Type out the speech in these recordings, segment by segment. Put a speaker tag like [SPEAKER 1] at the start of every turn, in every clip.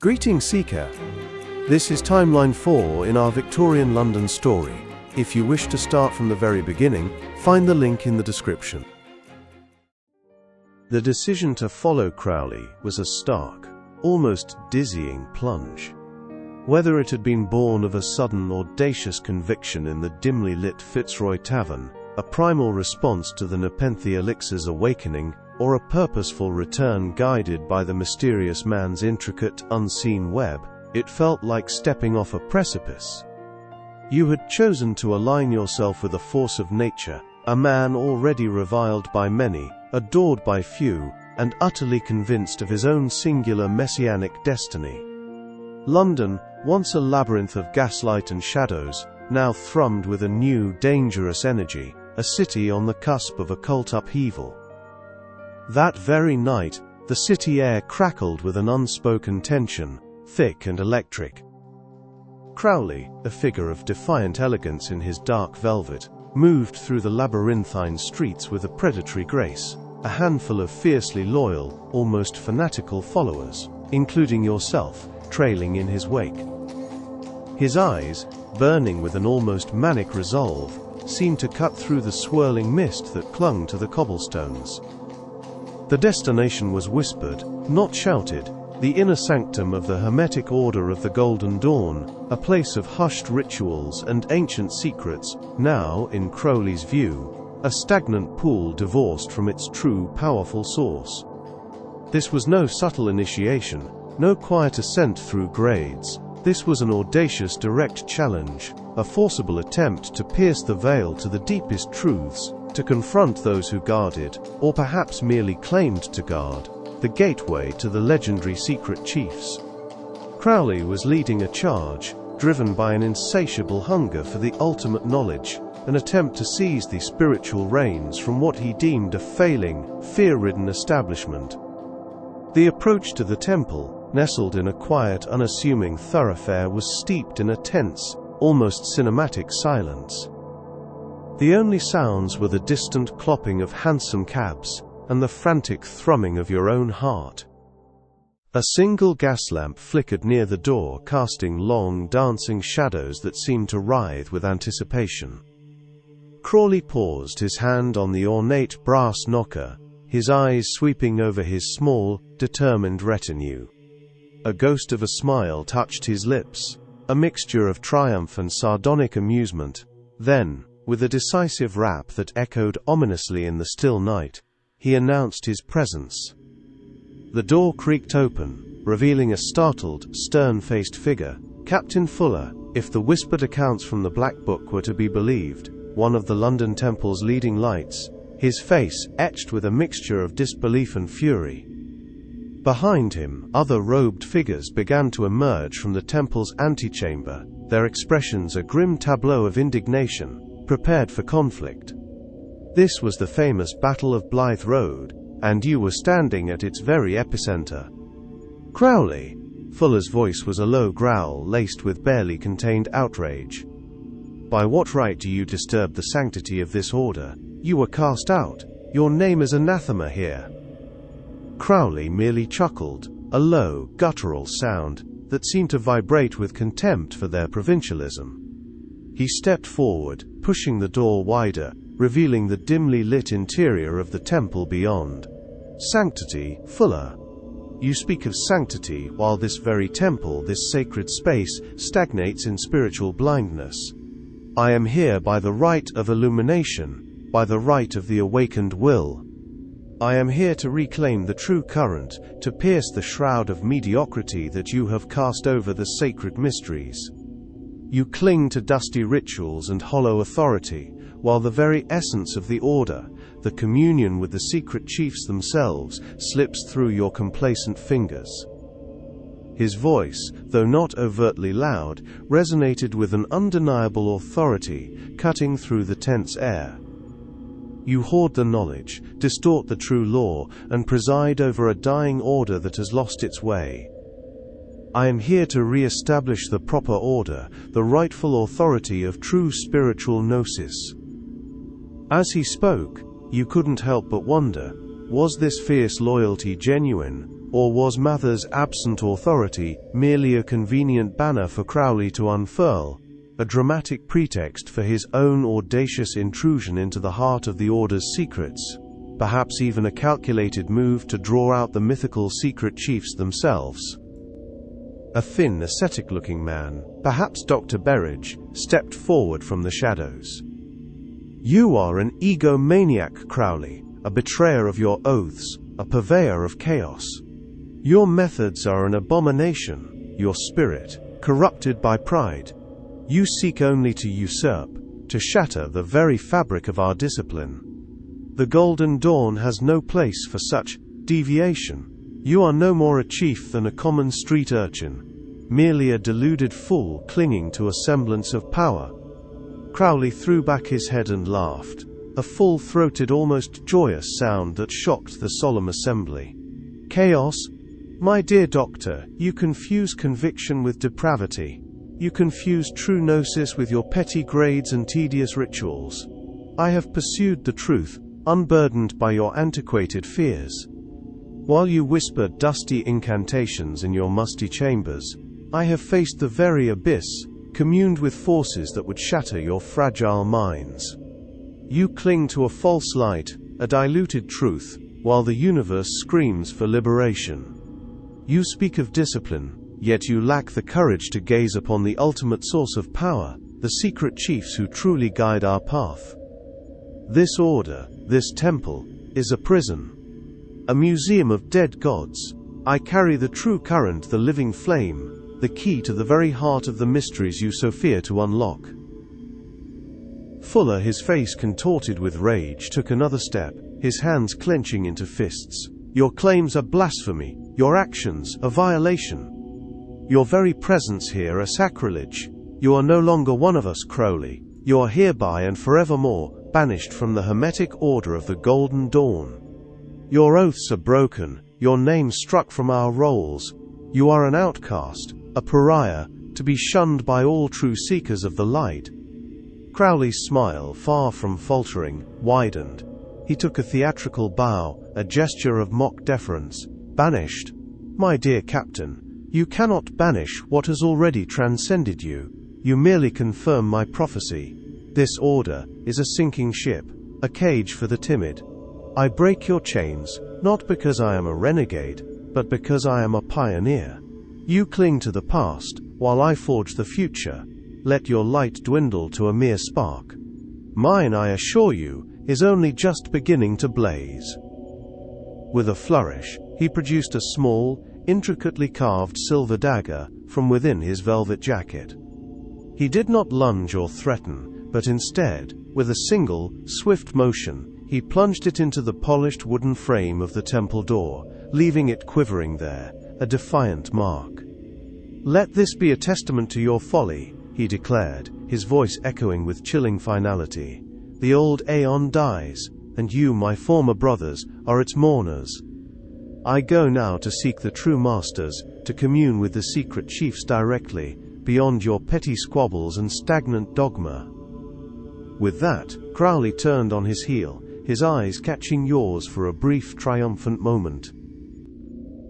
[SPEAKER 1] Greetings, Seeker. This is Timeline 4 in our Victorian London story. If you wish to start from the very beginning, find the link in the description. The decision to follow Crowley was a stark, almost dizzying plunge. Whether it had been born of a sudden audacious conviction in the dimly lit Fitzroy Tavern, a primal response to the Nepenthe elixir's awakening, or a purposeful return guided by the mysterious man's intricate, unseen web, it felt like stepping off a precipice. You had chosen to align yourself with a force of nature, a man already reviled by many, adored by few, and utterly convinced of his own singular messianic destiny. London, once a labyrinth of gaslight and shadows, now thrummed with a new, dangerous energy, a city on the cusp of occult upheaval. That very night, the city air crackled with an unspoken tension, thick and electric. Crowley, a figure of defiant elegance in his dark velvet, moved through the labyrinthine streets with a predatory grace, a handful of fiercely loyal, almost fanatical followers, including yourself, trailing in his wake. His eyes, burning with an almost manic resolve, seemed to cut through the swirling mist that clung to the cobblestones. The destination was whispered, not shouted, the inner sanctum of the Hermetic Order of the Goldendawn, a place of hushed rituals and ancient secrets, now, in Crowley's view, a stagnant pool divorced from its true powerful source. This was no subtle initiation, no quiet ascent through grades. This was an audacious direct challenge, a forcible attempt to pierce the veil to the deepest truths, to confront those who guarded, or perhaps merely claimed to guard, the gateway to the legendary secret chiefs. Crowley was leading a charge, driven by an insatiable hunger for the ultimate knowledge, an attempt to seize the spiritual reins from what he deemed a failing, fear-ridden establishment. The approach to the temple, nestled in a quiet, unassuming thoroughfare, was steeped in a tense, almost cinematic silence. The only sounds were the distant clopping of hansom cabs, and the frantic thrumming of your own heart. A single gas lamp flickered near the door, casting long, dancing shadows that seemed to writhe with anticipation. Crowley paused, his hand on the ornate brass knocker, his eyes sweeping over his small, determined retinue. A ghost of a smile touched his lips, a mixture of triumph and sardonic amusement. Then, with a decisive rap that echoed ominously in the still night, he announced his presence. The door creaked open, revealing a startled, stern-faced figure, Captain Fuller, if the whispered accounts from the Black Book were to be believed, one of the London Temple's leading lights, his face etched with a mixture of disbelief and fury. Behind him, other robed figures began to emerge from the temple's antechamber, their expressions a grim tableau of indignation, prepared for conflict. This was the famous Battle of BLYTHE Road, and you were standing at its very epicenter. Crowley, Fuller's voice was a low growl laced with barely contained outrage. By what right do you disturb the sanctity of this order? You were cast out. Your name is anathema here. Crowley merely chuckled, a low, guttural sound that seemed to vibrate with contempt for their provincialism. He stepped forward, pushing the door wider, revealing the dimly lit interior of the temple beyond. Sanctity, Fuller. You speak of sanctity while this very temple, this sacred space, stagnates in spiritual blindness. I am here by the right of illumination, by the right of the awakened will. I am here to reclaim the true current, to pierce the shroud of mediocrity that you have cast over the sacred mysteries. You cling to dusty rituals and hollow authority, while the very essence of the order, the communion with the secret chiefs themselves, slips through your complacent fingers. His voice, though not overtly loud, resonated with an undeniable authority, cutting through the tense air. You hoard the knowledge, distort the true law, and preside over a dying order that has lost its way. I am here to re-establish the proper order, the rightful authority of true spiritual gnosis. As he spoke, you couldn't help but wonder, was this fierce loyalty genuine, Or was Mather's absent authority merely a convenient banner for Crowley to unfurl, a dramatic pretext for his own audacious intrusion into the heart of the Order's secrets, perhaps even a calculated move to draw out the mythical secret chiefs themselves? A thin, ascetic-looking man, perhaps Dr. Berridge, stepped forward from the shadows. "You are an egomaniac, Crowley, a betrayer of your oaths, a purveyor of chaos. Your methods are an abomination, your spirit, corrupted by pride. You seek only to usurp, to shatter the very fabric of our discipline. The Golden Dawn has no place for such deviation. You are no more a chief than a common street urchin, merely a deluded fool clinging to a semblance of power." Crowley threw back his head and laughed, a full-throated, almost joyous sound that shocked the solemn assembly. "Chaos? My dear doctor, you confuse conviction with depravity. You confuse true gnosis with your petty grades and tedious rituals. I have pursued the truth, unburdened by your antiquated fears. While you whisper dusty incantations in your musty chambers, I have faced the very abyss, communed with forces that would shatter your fragile minds. You cling to a false light, a diluted truth, while the universe screams for liberation. You speak of discipline, yet you lack the courage to gaze upon the ultimate source of power, the secret chiefs who truly guide our path. This order, this temple, is a prison, a museum of dead gods. I carry the true current, the living flame, the key to the very heart of the mysteries you so fear to unlock." Fuller, his face contorted with rage, took another step, his hands clenching into fists. "Your claims are blasphemy, your actions a violation. Your very presence here a sacrilege. You are no longer one of us, Crowley. You are hereby and forevermore banished from the Hermetic Order of the Golden Dawn. Your oaths are broken, your name struck from our rolls. You are an outcast, a pariah, to be shunned by all true seekers of the light." Crowley's smile, far from faltering, widened. He took a theatrical bow, a gesture of mock deference. "Banished? My dear captain, you cannot banish what has already transcended you. You merely confirm my prophecy. This order is a sinking ship, a cage for the timid. I break your chains, not because I am a renegade, but because I am a pioneer. You cling to the past, while I forge the future. Let your light dwindle to a mere spark. Mine, I assure you, is only just beginning to blaze." With a flourish, he produced a small, intricately carved silver dagger from within his velvet jacket. He did not lunge or threaten, but instead, with a single, swift motion, he plunged it into the polished wooden frame of the temple door, leaving it quivering there, a defiant mark. "Let this be a testament to your folly," he declared, his voice echoing with chilling finality. "The old Aeon dies, and you, my former brothers, are its mourners. I go now to seek the true masters, to commune with the secret chiefs directly, beyond your petty squabbles and stagnant dogma." With that, Crowley turned on his heel, his eyes catching yours for a brief, triumphant moment.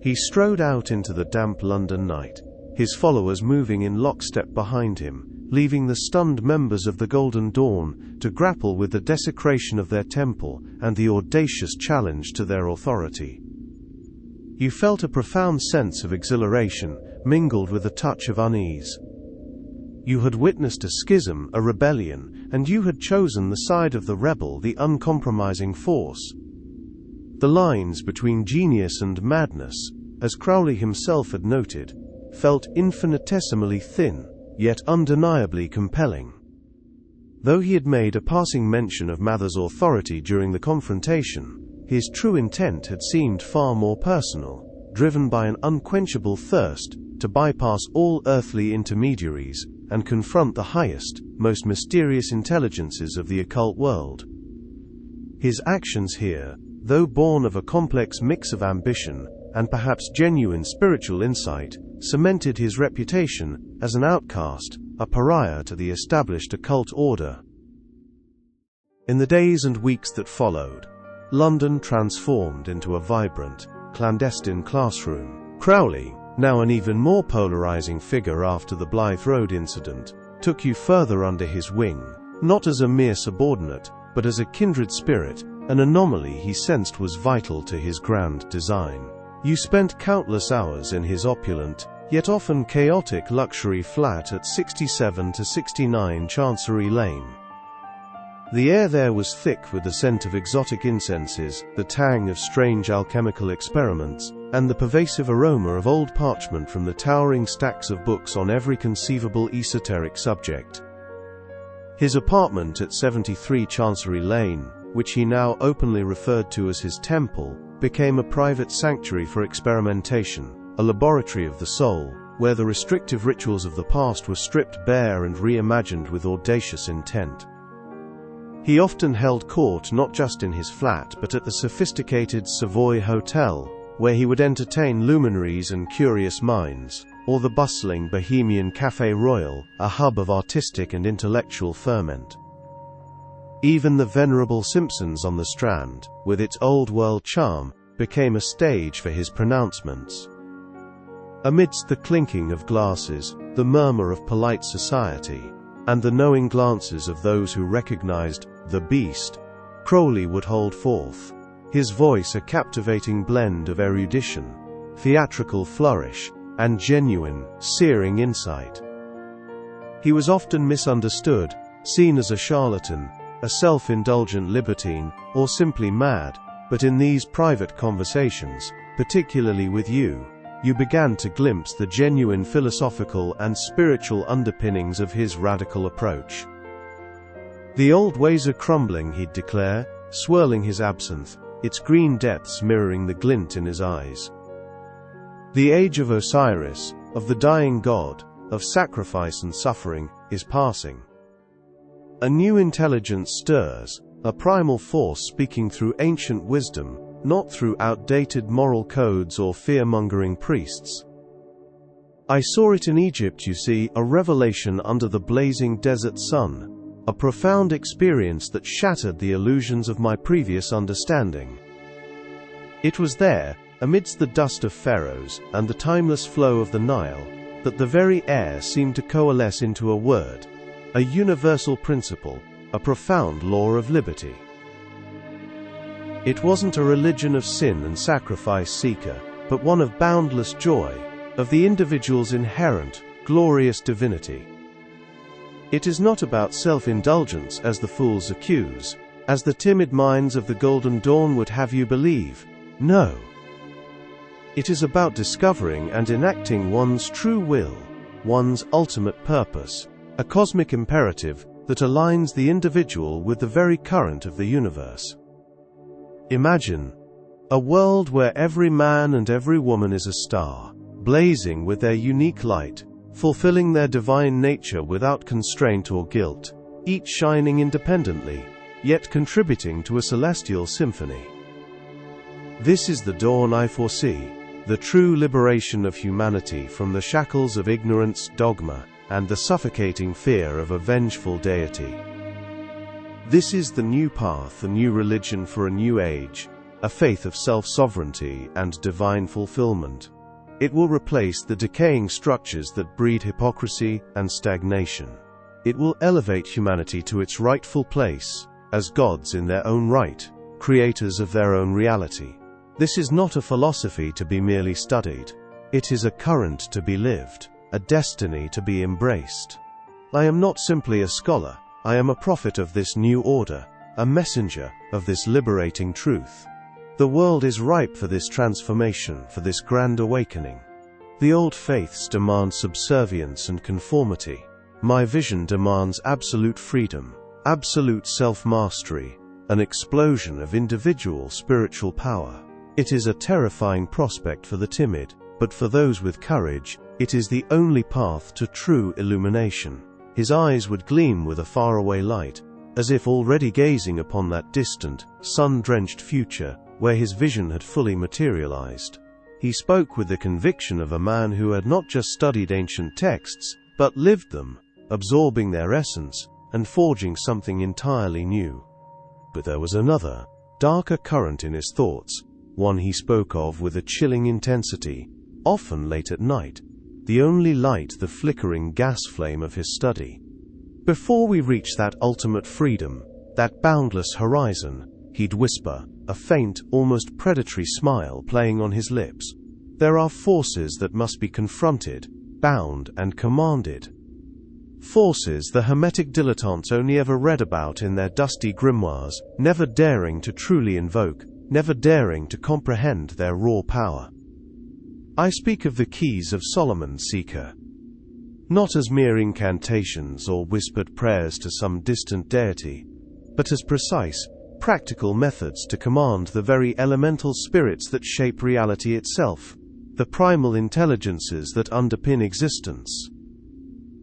[SPEAKER 1] He strode out into the damp London night, his followers moving in lockstep behind him, leaving the stunned members of the Golden Dawn to grapple with the desecration of their temple and the audacious challenge to their authority. You felt a profound sense of exhilaration, mingled with a touch of unease. You had witnessed a schism, a rebellion, and you had chosen the side of the rebel, the uncompromising force. The lines between genius and madness, as Crowley himself had noted, felt infinitesimally thin, yet undeniably compelling. Though he had made a passing mention of Mather's authority during the confrontation, his true intent had seemed far more personal, driven by an unquenchable thirst to bypass all earthly intermediaries and confront the highest, most mysterious intelligences of the occult world. His actions here, though born of a complex mix of ambition and perhaps genuine spiritual insight, cemented his reputation as an outcast, a pariah to the established occult order. In the days and weeks that followed, London transformed into a vibrant, clandestine classroom. Crowley, now an even more polarizing figure after the Blythe Road incident, took you further under his wing, not as a mere subordinate, but as a kindred spirit, an anomaly he sensed was vital to his grand design. You spent countless hours in his opulent, yet often chaotic luxury flat at 67 to 69 Chancery Lane. The air there was thick with the scent of exotic incenses, the tang of strange alchemical experiments, and the pervasive aroma of old parchment from the towering stacks of books on every conceivable esoteric subject. His apartment at 73 Chancery Lane, which he now openly referred to as his temple, became a private sanctuary for experimentation, a laboratory of the soul, where the restrictive rituals of the past were stripped bare and reimagined with audacious intent. He often held court not just in his flat but at the sophisticated Savoy Hotel, where he would entertain luminaries and curious minds, or the bustling Bohemian Café Royal, a hub of artistic and intellectual ferment. Even the venerable Simpsons on the Strand, with its old-world charm, became a stage for his pronouncements. Amidst the clinking of glasses, the murmur of polite society, and the knowing glances of those who recognized the beast, Crowley would hold forth, his voice a captivating blend of erudition, theatrical flourish, and genuine, searing insight. He was often misunderstood, seen as a charlatan, a self-indulgent libertine, or simply mad, but in these private conversations, particularly with you began to glimpse the genuine philosophical and spiritual underpinnings of his radical approach. The old ways are crumbling, he'd declare, swirling his absinthe, its green depths mirroring the glint in his eyes. The age of Osiris, of the dying god, of sacrifice and suffering, is passing. A new intelligence stirs, a primal force speaking through ancient wisdom, not through outdated moral codes or fear-mongering priests. I saw it in Egypt, you see, a revelation under the blazing desert sun, a profound experience that shattered the illusions of my previous understanding. It was there, amidst the dust of pharaohs and the timeless flow of the Nile, that the very air seemed to coalesce into a word, a universal principle, a profound law of liberty. It wasn't a religion of sin and sacrifice seeker, but one of boundless joy, of the individual's inherent, glorious divinity. It is not about self-indulgence as the fools accuse, as the timid minds of the Golden Dawn would have you believe. No. It is about discovering and enacting one's true will, one's ultimate purpose, a cosmic imperative that aligns the individual with the very current of the universe. Imagine a world where every man and every woman is a star, blazing with their unique light, fulfilling their divine nature without constraint or guilt, each shining independently, yet contributing to a celestial symphony. This is the dawn I foresee, the true liberation of humanity from the shackles of ignorance, dogma, and the suffocating fear of a vengeful deity. This is the new path, a new religion for a new age, a faith of self-sovereignty and divine fulfillment. It will replace the decaying structures that breed hypocrisy and stagnation. It will elevate humanity to its rightful place, as gods in their own right, creators of their own reality. This is not a philosophy to be merely studied. It is a current to be lived, a destiny to be embraced. I am not simply a scholar. I am a prophet of this new order, a messenger of this liberating truth. The world is ripe for this transformation, for this grand awakening. The old faiths demand subservience and conformity. My vision demands absolute freedom, absolute self-mastery, an explosion of individual spiritual power. It is a terrifying prospect for the timid, but for those with courage, it is the only path to true illumination. His eyes would gleam with a faraway light, as if already gazing upon that distant, sun-drenched future, where his vision had fully materialized. He spoke with the conviction of a man who had not just studied ancient texts, but lived them, absorbing their essence, and forging something entirely new. But there was another, darker current in his thoughts, one he spoke of with a chilling intensity, often late at night, the only light the flickering gas flame of his study. Before we reach that ultimate freedom, that boundless horizon, he'd whisper, a faint, almost predatory smile playing on his lips, there are forces that must be confronted, bound and commanded. Forces the Hermetic dilettantes only ever read about in their dusty grimoires, never daring to truly invoke, never daring to comprehend their raw power. I speak of the keys of Solomon, Seeker. Not as mere incantations or whispered prayers to some distant deity, but as precise, practical methods to command the very elemental spirits that shape reality itself, the primal intelligences that underpin existence.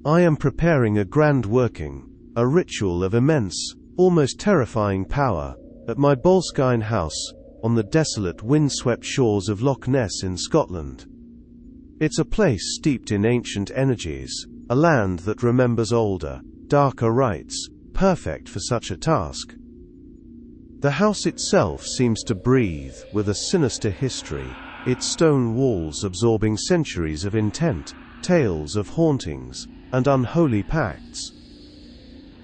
[SPEAKER 1] I am preparing a grand working, a ritual of immense, almost terrifying power, at my Boleskine house, on the desolate wind-swept shores of Loch Ness in Scotland. It's a place steeped in ancient energies, a land that remembers older, darker rites, perfect for such a task. The house itself seems to breathe with a sinister history, its stone walls absorbing centuries of intent, tales of hauntings, and unholy pacts.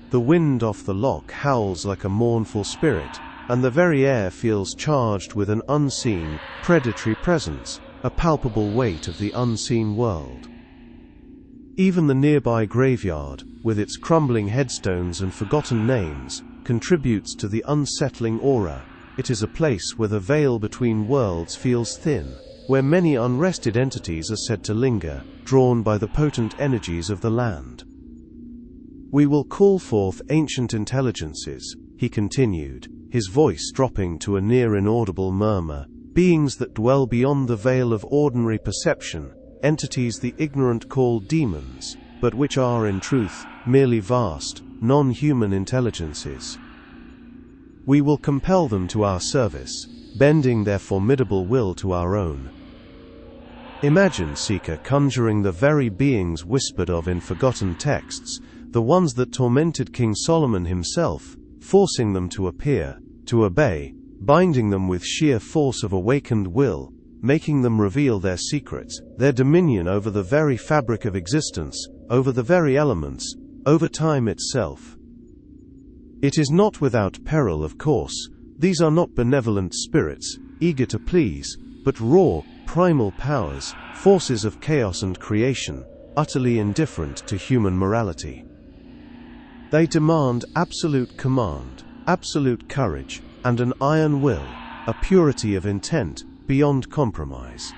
[SPEAKER 1] The wind off the loch howls like a mournful spirit, and the very air feels charged with an unseen, predatory presence, a palpable weight of the unseen world. Even the nearby graveyard, with its crumbling headstones and forgotten names, contributes to the unsettling aura. It is a place where the veil between worlds feels thin, where many unrested entities are said to linger, drawn by the potent energies of the land. We will call forth ancient intelligences, he continued, his voice dropping to a near inaudible murmur, beings that dwell beyond the veil of ordinary perception, entities the ignorant call demons, but which are in truth merely vast, non-human intelligences. We will compel them to our service, bending their formidable will to our own. Imagine, Seeker, conjuring the very beings whispered of in forgotten texts, the ones that tormented King Solomon himself, forcing them to appear, to obey, binding them with sheer force of awakened will, making them reveal their secrets, their dominion over the very fabric of existence, over the very elements, over time itself. It is not without peril, of course. These are not benevolent spirits, eager to please, but raw, primal powers, forces of chaos and creation, utterly indifferent to human morality. They demand absolute command, absolute courage, and an iron will, a purity of intent beyond compromise.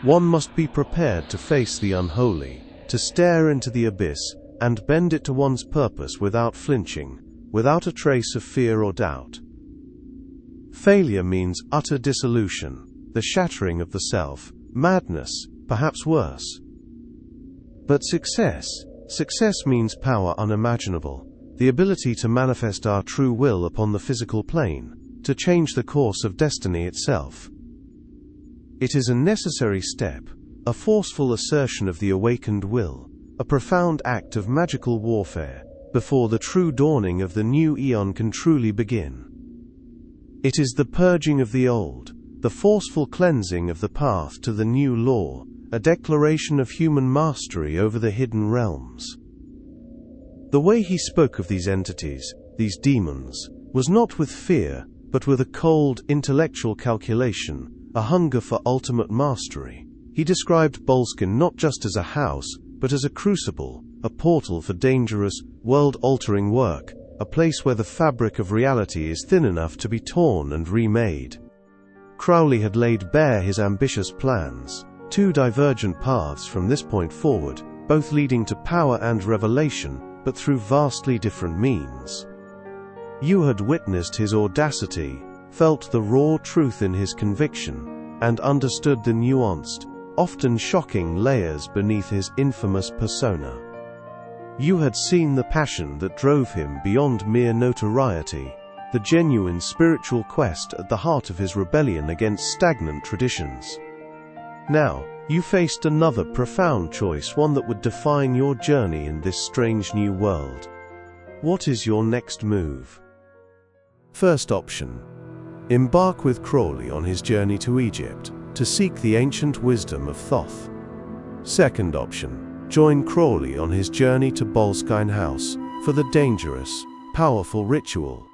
[SPEAKER 1] One must be prepared to face the unholy, to stare into the abyss, and bend it to one's purpose without flinching, without a trace of fear or doubt. Failure means utter dissolution, the shattering of the self, madness, perhaps worse. But success means power unimaginable, the ability to manifest our true will upon the physical plane, to change the course of destiny itself. It is a necessary step, a forceful assertion of the awakened will, a profound act of magical warfare, before the true dawning of the new eon can truly begin. It is the purging of the old, the forceful cleansing of the path to the new law, a declaration of human mastery over the hidden realms. The way he spoke of these entities, these demons, was not with fear, but with a cold, intellectual calculation, a hunger for ultimate mastery. He described Boleskine not just as a house, but as a crucible, a portal for dangerous, world-altering work, a place where the fabric of reality is thin enough to be torn and remade. Crowley had laid bare his ambitious plans, two divergent paths from this point forward, both leading to power and revelation, but through vastly different means. You had witnessed his audacity, felt the raw truth in his conviction, and understood the nuanced, often shocking layers beneath his infamous persona. You had seen the passion that drove him beyond mere notoriety, the genuine spiritual quest at the heart of his rebellion against stagnant traditions. Now, you faced another profound choice, one that would define your journey in this strange new world. What is your next move? First option: Embark with Crawley on his journey to Egypt to seek the ancient wisdom of Thoth. Second option, join Crawley on his journey to Boleskine House for the dangerous, powerful ritual